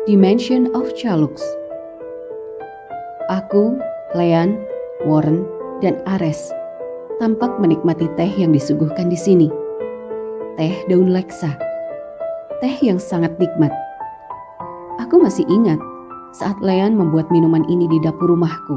Dimension of Chalux. Aku, Leanne, Warren, dan Ares tampak menikmati teh yang disuguhkan di sini. Teh daun leksa. Teh yang sangat nikmat. Aku masih ingat saat Leanne membuat minuman ini di dapur rumahku.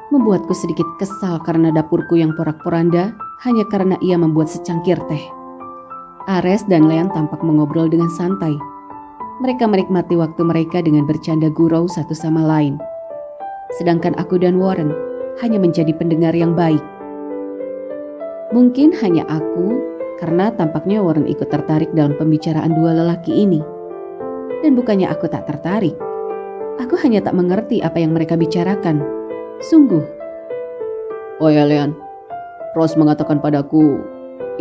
Membuatku sedikit kesal karena dapurku yang porak-poranda hanya karena ia membuat secangkir teh. Ares dan Leanne tampak mengobrol dengan santai. Mereka menikmati waktu mereka dengan bercanda gurau satu sama lain. Sedangkan aku dan Warren hanya menjadi pendengar yang baik. Mungkin hanya aku, karena tampaknya Warren ikut tertarik dalam pembicaraan dua lelaki ini. Dan bukannya aku tak tertarik. Aku hanya tak mengerti apa yang mereka bicarakan. Sungguh. Oh ya Leanne, Rose mengatakan padaku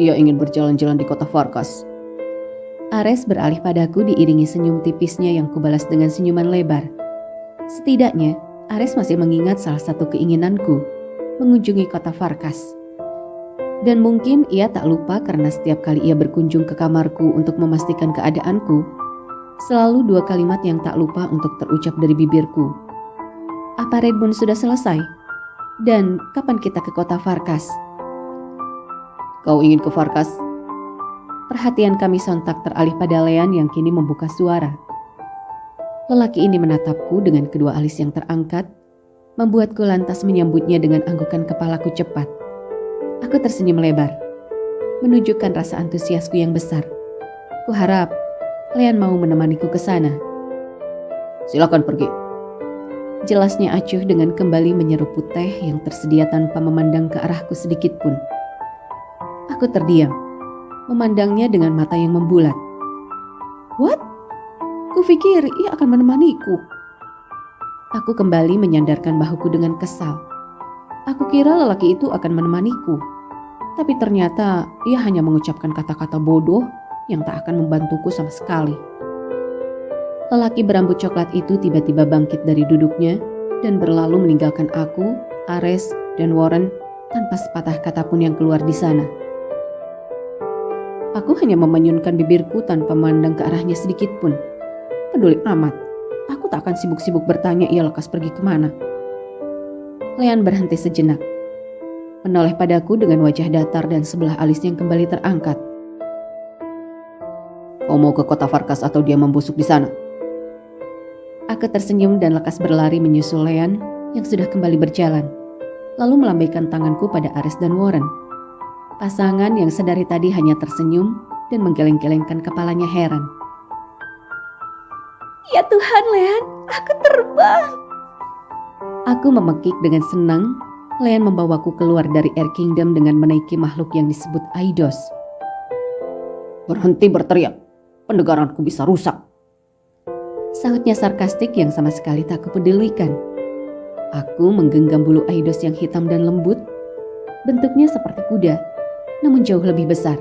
ia ingin berjalan-jalan di kota Farkas. Ares beralih padaku diiringi senyum tipisnya yang kubalas dengan senyuman lebar. Setidaknya, Ares masih mengingat salah satu keinginanku, mengunjungi kota Farkas. Dan mungkin ia tak lupa karena setiap kali ia berkunjung ke kamarku untuk memastikan keadaanku, selalu dua kalimat yang tak lupa untuk terucap dari bibirku. Apa Redmond sudah selesai? Dan kapan kita ke kota Farkas? Kau ingin ke Farkas? Perhatian kami sontak teralih pada Leanne yang kini membuka suara. Lelaki ini menatapku dengan kedua alis yang terangkat, membuatku lantas menyambutnya dengan anggukan kepalaku cepat. Aku tersenyum lebar, menunjukkan rasa antusiasku yang besar. Kuharap Leanne mau menemaniku ke sana. Silakan pergi. Jelasnya acuh dengan kembali menyeruput teh yang tersedia tanpa memandang ke arahku sedikit pun. Aku terdiam, memandangnya dengan mata yang membulat. What? Kupikir ia akan menemaniku. Aku kembali menyandarkan bahuku dengan kesal. Aku kira lelaki itu akan menemaniku. Tapi ternyata ia hanya mengucapkan kata-kata bodoh yang tak akan membantuku sama sekali. Lelaki berambut coklat itu tiba-tiba bangkit dari duduknya dan berlalu meninggalkan aku, Ares, dan Warren tanpa sepatah kata pun yang keluar di sana. Aku hanya memanyunkan bibirku tanpa memandang ke arahnya sedikit pun. Peduli amat, aku tak akan sibuk-sibuk bertanya ia lekas pergi kemana. Leanne berhenti sejenak, menoleh padaku dengan wajah datar dan sebelah alisnya yang kembali terangkat. Kau mau ke kota Farkas atau dia membusuk di sana? Aku tersenyum dan lekas berlari menyusul Leanne yang sudah kembali berjalan, lalu melambaikan tanganku pada Ares dan Warren. Pasangan yang sedari tadi hanya tersenyum dan menggeleng-gelengkan kepalanya heran. Ya Tuhan, Leanne, aku terbang. Aku memekik dengan senang. Leanne membawaku keluar dari Air Kingdom dengan menaiki makhluk yang disebut Aidos. Berhenti berteriak, pendengaranku bisa rusak. Sahutnya sarkastik yang sama sekali tak kupedulikan. Aku menggenggam bulu Aidos yang hitam dan lembut. Bentuknya seperti kuda, namun jauh lebih besar.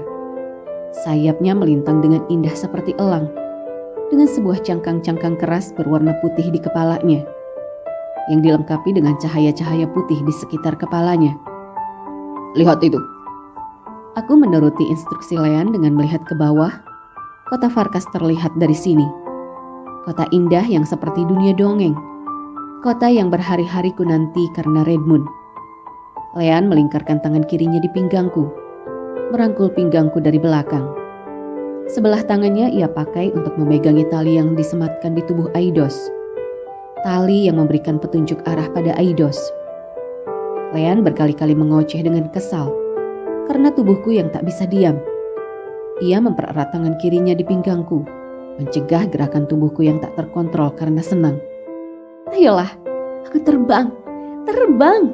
Sayapnya melintang dengan indah seperti elang, dengan sebuah cangkang-cangkang keras berwarna putih di kepalanya, yang dilengkapi dengan cahaya-cahaya putih di sekitar kepalanya. Lihat itu. Aku menuruti instruksi Leanne dengan melihat ke bawah. Kota Farkas terlihat dari sini. Kota indah yang seperti dunia dongeng. Kota yang berhari-hari ku nanti karena Redmond. Leanne melingkarkan tangan kirinya di pinggangku, merangkul pinggangku dari belakang. Sebelah tangannya ia pakai untuk memegangi tali yang disematkan di tubuh Aidos. Tali yang memberikan petunjuk arah pada Aidos. Leanne berkali-kali mengoceh dengan kesal karena tubuhku yang tak bisa diam. Ia mempererat tangan kirinya di pinggangku, mencegah gerakan tubuhku yang tak terkontrol karena senang. Ayolah, aku terbang, terbang.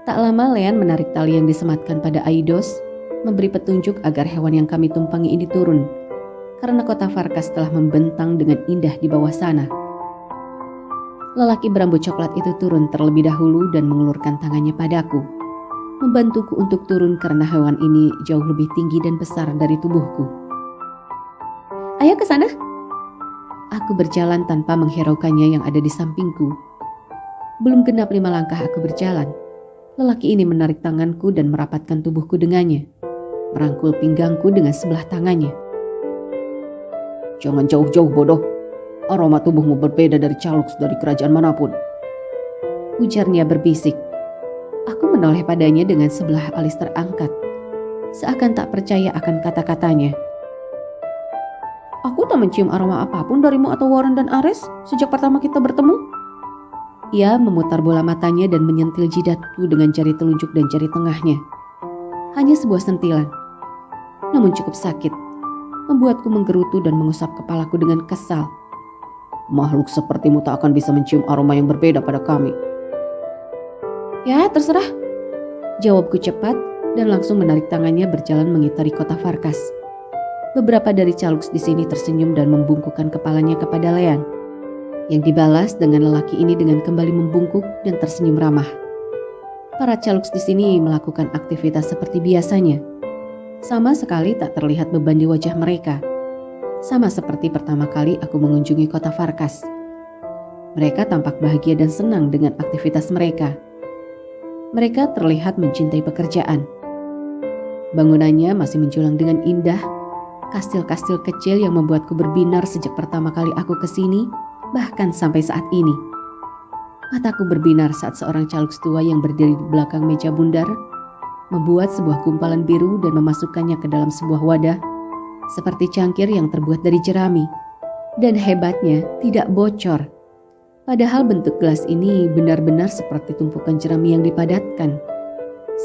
Tak lama Leanne menarik tali yang disematkan pada Aidos, memberi petunjuk agar hewan yang kami tumpangi ini turun, karena kota Farkas telah membentang dengan indah di bawah sana. Lelaki berambut coklat itu turun terlebih dahulu dan mengulurkan tangannya padaku, membantuku untuk turun karena hewan ini jauh lebih tinggi dan besar dari tubuhku. Ayo ke sana. Aku berjalan tanpa menghiraukannya yang ada di sampingku. Belum genap 5 langkah aku berjalan, lelaki ini menarik tanganku dan merapatkan tubuhku dengannya, merangkul pinggangku dengan sebelah tangannya. Jangan jauh-jauh bodoh. Aroma tubuhmu berbeda dari Caluks dari kerajaan manapun. Ujarnya berbisik. Aku menoleh padanya dengan sebelah alis terangkat, seakan tak percaya akan kata-katanya. Aku tak mencium aroma apapun darimu atau Warren dan Ares sejak pertama kita bertemu. Ia memutar bola matanya dan menyentil jidatku dengan jari telunjuk dan jari tengahnya. Hanya sebuah sentilan, namun cukup sakit, membuatku menggerutu dan mengusap kepalaku dengan kesal. Makhluk sepertimu tak akan bisa mencium aroma yang berbeda pada kami. Ya, terserah. Jawabku cepat dan langsung menarik tangannya berjalan mengitari kota Farkas. Beberapa dari Caluks di sini tersenyum dan membungkukkan kepalanya kepada Lean, yang dibalas dengan lelaki ini dengan kembali membungkuk dan tersenyum ramah. Para Caluks di sini melakukan aktivitas seperti biasanya. Sama sekali tak terlihat beban di wajah mereka. Sama seperti pertama kali aku mengunjungi kota Farkas. Mereka tampak bahagia dan senang dengan aktivitas mereka. Mereka terlihat mencintai pekerjaan. Bangunannya masih menjulang dengan indah. Kastil-kastil kecil yang membuatku berbinar sejak pertama kali aku kesini, bahkan sampai saat ini. Mataku berbinar saat seorang Caluks tua yang berdiri di belakang meja bundar membuat sebuah gumpalan biru dan memasukkannya ke dalam sebuah wadah seperti cangkir yang terbuat dari jerami. Dan hebatnya tidak bocor. Padahal bentuk gelas ini benar-benar seperti tumpukan jerami yang dipadatkan.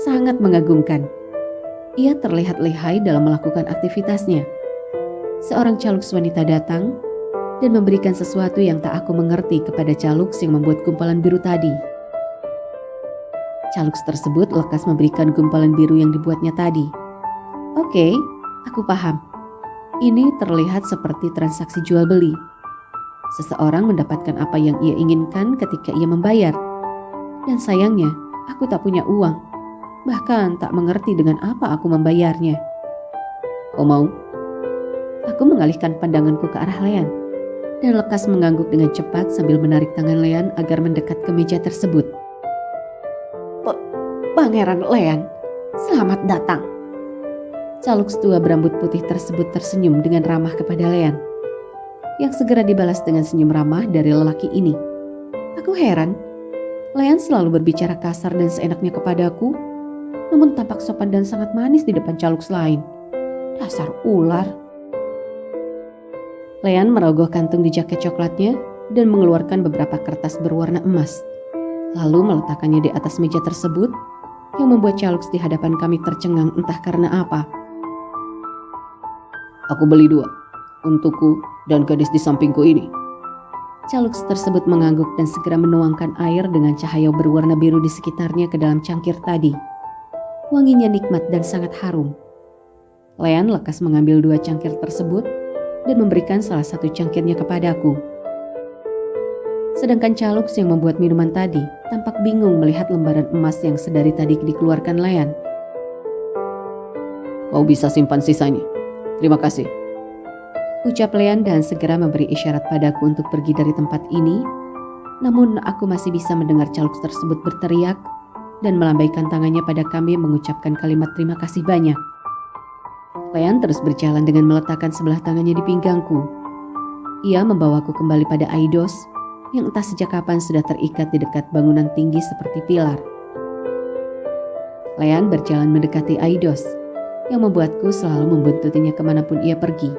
Sangat mengagumkan. Ia terlihat lihai dalam melakukan aktivitasnya. Seorang Caluks wanita datang dan memberikan sesuatu yang tak aku mengerti kepada Caluks yang membuat gumpalan biru tadi. Caluks tersebut lekas memberikan gumpalan biru yang dibuatnya tadi. Oke, aku paham. Ini terlihat seperti transaksi jual beli. Seseorang mendapatkan apa yang ia inginkan ketika ia membayar. Dan sayangnya, aku tak punya uang. Bahkan tak mengerti dengan apa aku membayarnya. Kau mau? Aku mengalihkan pandanganku ke arah Lean dan lekas mengangguk dengan cepat sambil menarik tangan Lean agar mendekat ke meja tersebut. Pangeran Lean, selamat datang. Caluks tua berambut putih tersebut tersenyum dengan ramah kepada Lean, yang segera dibalas dengan senyum ramah dari lelaki ini. Aku heran, Lean selalu berbicara kasar dan seenaknya kepadaku, namun tampak sopan dan sangat manis di depan Caluks lain. Dasar ular. Lean merogoh kantung di jaket coklatnya dan mengeluarkan beberapa kertas berwarna emas, lalu meletakkannya di atas meja tersebut, yang membuat Caluks di hadapan kami tercengang entah karena apa. Aku beli 2, untukku dan gadis di sampingku ini. Caluks tersebut mengangguk dan segera menuangkan air dengan cahaya berwarna biru di sekitarnya ke dalam cangkir tadi. Wanginya nikmat dan sangat harum. Lean lekas mengambil 2 cangkir tersebut dan memberikan salah satu cangkirnya kepadaku. Sedangkan Caluks yang membuat minuman tadi tampak bingung melihat lembaran emas yang sedari tadi dikeluarkan Lean. Kau bisa simpan sisanya. Terima kasih. Ucap Lean dan segera memberi isyarat padaku untuk pergi dari tempat ini. Namun aku masih bisa mendengar Caluks tersebut berteriak dan melambaikan tangannya pada kami mengucapkan kalimat terima kasih banyak. Lean terus berjalan dengan meletakkan sebelah tangannya di pinggangku. Ia membawaku kembali pada Aidos yang entah sejak kapan sudah terikat di dekat bangunan tinggi seperti pilar. Lean berjalan mendekati Aidos yang membuatku selalu membuntutinya kemanapun ia pergi.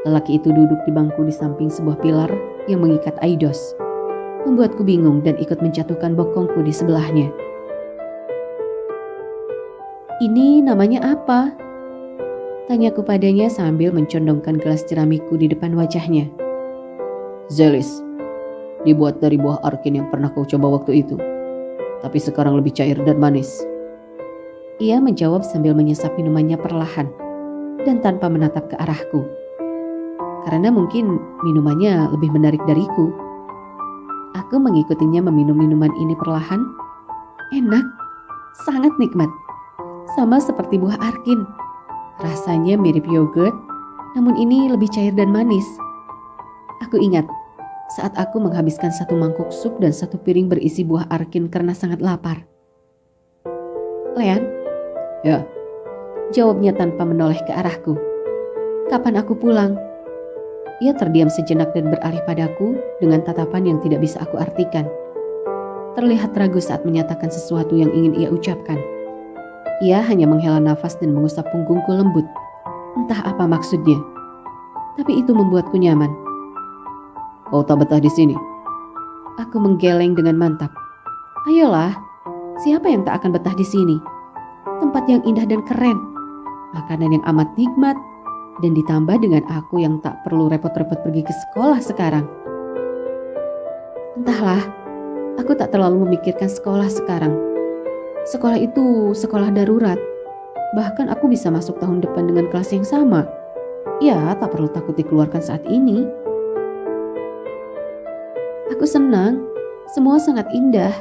Lelaki itu duduk di bangku di samping sebuah pilar yang mengikat Aidos, membuatku bingung dan ikut menjatuhkan bokongku di sebelahnya. Ini namanya apa? Tanyaku padanya sambil mencondongkan gelas jeramiku di depan wajahnya. Zelis, dibuat dari buah arkin yang pernah kau coba waktu itu, tapi sekarang lebih cair dan manis. Ia menjawab sambil menyesap minumannya perlahan dan tanpa menatap ke arahku. Karena mungkin minumannya lebih menarik dariku. Aku mengikutinya meminum minuman ini perlahan. Enak, sangat nikmat. Sama seperti buah arkin. Rasanya mirip yogurt, namun ini lebih cair dan manis. Aku ingat saat aku menghabiskan 1 mangkuk sup dan 1 piring berisi buah arkin karena sangat lapar. Lean? Ya. Jawabnya tanpa menoleh ke arahku. Kapan aku pulang? Ia terdiam sejenak dan beralih padaku dengan tatapan yang tidak bisa aku artikan. Terlihat ragu saat menyatakan sesuatu yang ingin ia ucapkan. Ia hanya menghela nafas dan mengusap punggungku lembut. Entah apa maksudnya. Tapi itu membuatku nyaman. Kau tak betah di sini? Aku menggeleng dengan mantap. Ayolah, siapa yang tak akan betah di sini? Tempat yang indah dan keren. Makanan yang amat nikmat. Dan ditambah dengan aku yang tak perlu repot-repot pergi ke sekolah sekarang. Entahlah, aku tak terlalu memikirkan sekolah sekarang. Sekolah itu sekolah darurat. Bahkan aku bisa masuk tahun depan dengan kelas yang sama. Ya, tak perlu takut dikeluarkan saat ini. Aku senang, semua sangat indah.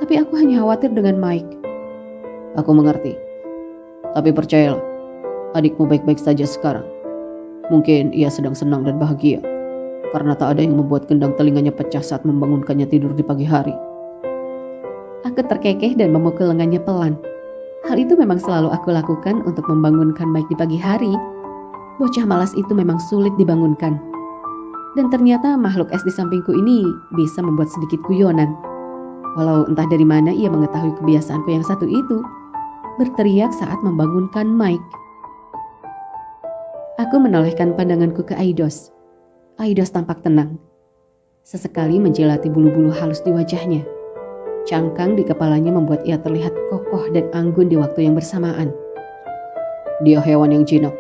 Tapi aku hanya khawatir dengan Mike. Aku mengerti. Tapi percayalah, adikmu baik-baik saja sekarang. Mungkin ia sedang senang dan bahagia karena tak ada yang membuat gendang telinganya pecah saat membangunkannya tidur di pagi hari. Aku terkekeh dan memukul lengannya pelan. Hal itu memang selalu aku lakukan untuk membangunkan Mike di pagi hari. Bocah malas itu memang sulit dibangunkan. Dan ternyata makhluk es di sampingku ini bisa membuat sedikit guyonan. Walau entah dari mana ia mengetahui kebiasaanku yang satu itu. Berteriak saat membangunkan Mike. Aku menolehkan pandanganku ke Aidos. Aidos tampak tenang. Sesekali menjelati bulu-bulu halus di wajahnya. Cangkang di kepalanya membuat ia terlihat kokoh dan anggun di waktu yang bersamaan. Dia hewan yang jinak,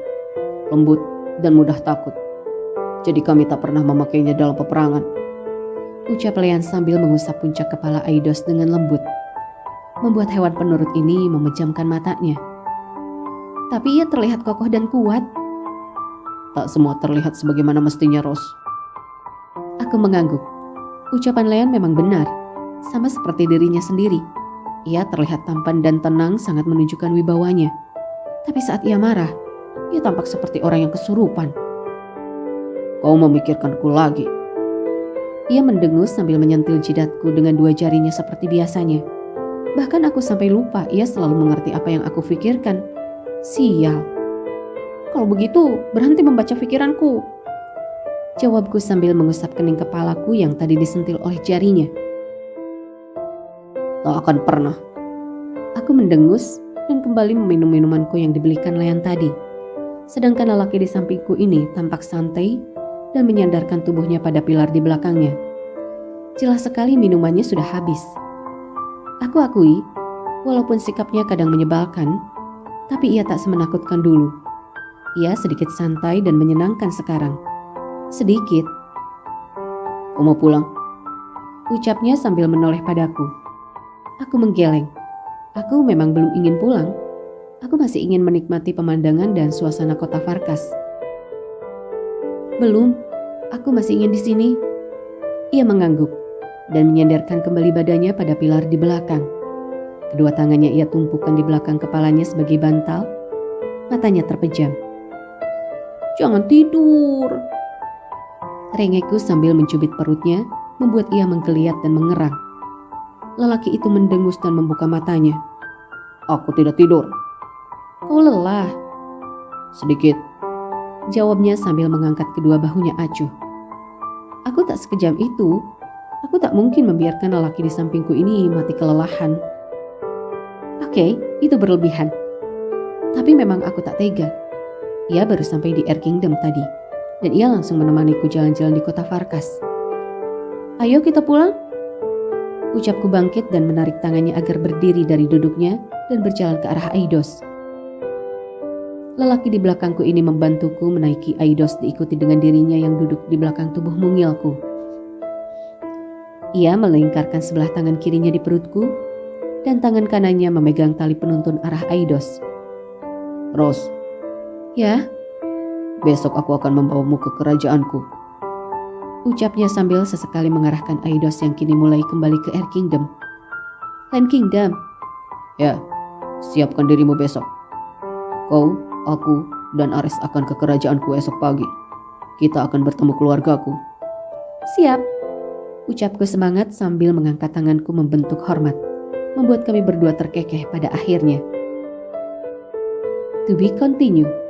lembut dan mudah takut. Jadi kami tak pernah memakainya dalam peperangan. Ucap Lean sambil mengusap puncak kepala Aidos dengan lembut. Membuat hewan penurut ini memejamkan matanya. Tapi ia terlihat kokoh dan kuat. Tak semua terlihat sebagaimana mestinya, Rose. Aku mengangguk. Ucapan Leon memang benar. Sama seperti dirinya sendiri. Ia terlihat tampan dan tenang sangat menunjukkan wibawanya. Tapi saat ia marah, ia tampak seperti orang yang kesurupan. Kau memikirkanku lagi. Ia mendengus sambil menyentil jidatku dengan dua jarinya seperti biasanya. Bahkan aku sampai lupa ia selalu mengerti apa yang aku pikirkan. Sial. Kalau begitu, berhenti membaca pikiranku. Jawabku sambil mengusap kening kepalaku yang tadi disentil oleh jarinya. Tak akan pernah. Aku mendengus dan kembali meminum minumanku yang dibelikan Leon tadi. Sedangkan lelaki di sampingku ini tampak santai dan menyandarkan tubuhnya pada pilar di belakangnya. Jelas sekali minumannya sudah habis. Aku akui, walaupun sikapnya kadang menyebalkan, tapi ia tak semenakutkan dulu. Ia sedikit santai dan menyenangkan sekarang. Sedikit. Kau mau pulang? Ucapnya sambil menoleh padaku. Aku menggeleng. Aku memang belum ingin pulang. Aku masih ingin menikmati pemandangan dan suasana kota Farkas. Belum, aku masih ingin di sini. Ia mengangguk dan menyandarkan kembali badannya pada pilar di belakang. Kedua tangannya ia tumpukan di belakang kepalanya sebagai bantal. Matanya terpejam. Jangan tidur. Rengekku sambil mencubit perutnya membuat ia menggeliat dan mengerang. Lelaki itu mendengus dan membuka matanya. Aku tidak tidur. Kau lelah? Sedikit. Jawabnya sambil mengangkat kedua bahunya acuh. Aku tak sekejam itu. Aku tak mungkin membiarkan lelaki di sampingku ini mati kelelahan. Oke, itu berlebihan. Tapi memang aku tak tega. Ia baru sampai di Air Kingdom tadi, dan ia langsung menemaniku jalan-jalan di kota Farkas. Ayo kita pulang. Ucapku bangkit dan menarik tangannya agar berdiri dari duduknya dan berjalan ke arah Aidos. Lelaki di belakangku ini membantuku menaiki Aidos diikuti dengan dirinya yang duduk di belakang tubuh mungilku. Ia melingkarkan sebelah tangan kirinya di perutku dan tangan kanannya memegang tali penuntun arah Aidos. Rose. Ya? Besok aku akan membawamu ke kerajaanku. Ucapnya sambil sesekali mengarahkan Aidos yang kini mulai kembali ke Air Kingdom. Land Kingdom? Ya, siapkan dirimu besok. Kau, aku, dan Ares akan ke kerajaanku esok pagi. Kita akan bertemu keluargaku. Siap. Ucapku semangat sambil mengangkat tanganku membentuk hormat. Membuat kami berdua terkekeh pada akhirnya. To be continued.